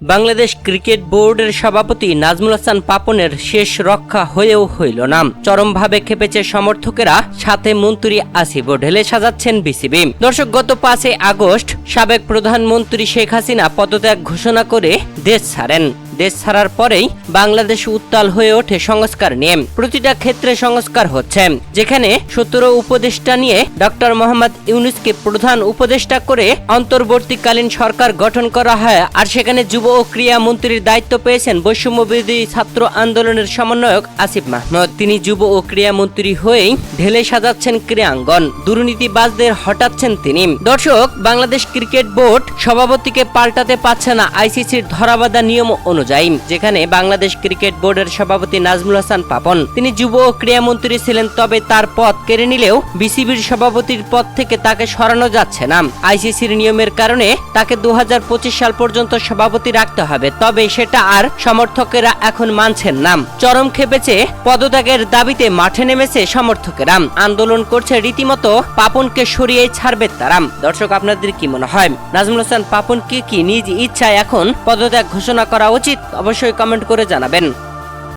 Bangladesh cricket বোর্ডের সভাপতি নাজমুল হাসান পাপনের শেষ রক্ষা হয়েও হইল না। চরমভাবে খেপেছে সমর্থকেরা, সাথে মন্ত্রী আসিফও ঢেলে সাজাচ্ছেন বিসিবি। দর্শক, গত 5 আগস্ট সাবেক প্রধানমন্ত্রী শেখ হাসিনা পদত্যাগ ঘোষণা করে দেশ ছাড়েন। দেশ ছাড়ার পরেই বাংলাদেশ উত্তাল হয়ে ওঠে সংস্কার নিয়ে। প্রতিটা ক্ষেত্রে সংস্কার হচ্ছে, যেখানে 17 উপদেষ্টা নিয়ে ডক্টর মোহাম্মদ ইউনূসকে প্রধান উপদেষ্টা করে অন্তর্বর্তীকালীন সরকার গঠন করা হয়। আর সেখানে যুব ও ক্রীড়া মন্ত্রীর দায়িত্ব পেয়েছেন বৈষম্য বিরোধী ছাত্র আন্দোলনের সমন্বয়ক আসিফ মাহমুদ। তিনি যুব ও ক্রীড়া মন্ত্রী হয়েই ঢেলে সাজাচ্ছেন ক্রীড়াঙ্গন, দুর্নীতিবাজদের হটাচ্ছেন তিনি। দর্শক, বাংলাদেশ ক্রিকেট বোর্ড সভাপতিকে পাল্টাতে পারছে না আইসিসির ধরাবাঁধা নিয়ম অনুযায়ী, যেখানে বাংলাদেশ ক্রিকেট বোর্ডের সভাপতি নাজমুল হাসান পাপন তিনি যুব ও ক্রীড়া মন্ত্রী ছিলেন, তবে তার পদ কেড়ে নিলেও বিসিবির সভাপতির পদ থেকে তাকে সরানো যাচ্ছে না। আইসিসির নিয়মের কারণে তাকে 2025 সাল পর্যন্ত সভাপতি রাখতে হবে, তবে সেটা আর সমর্থকেরা এখন মানছেন না। চরম খেপেছে, পদত্যাগের দাবিতে মাঠে নেমেছে সমর্থকেরা, আন্দোলন করছে রীতিমতো। পাপনকে সরিয়ে ছাড়বে তারা। দর্শক, আপনাদের কি মনে হয়, নাজমুল হাসান পাপনকে কি নিজ ইচ্ছায় এখন পদত্যাগ ঘোষণা করা উচিত? অবশ্যই কমেন্ট করে জানাবেন।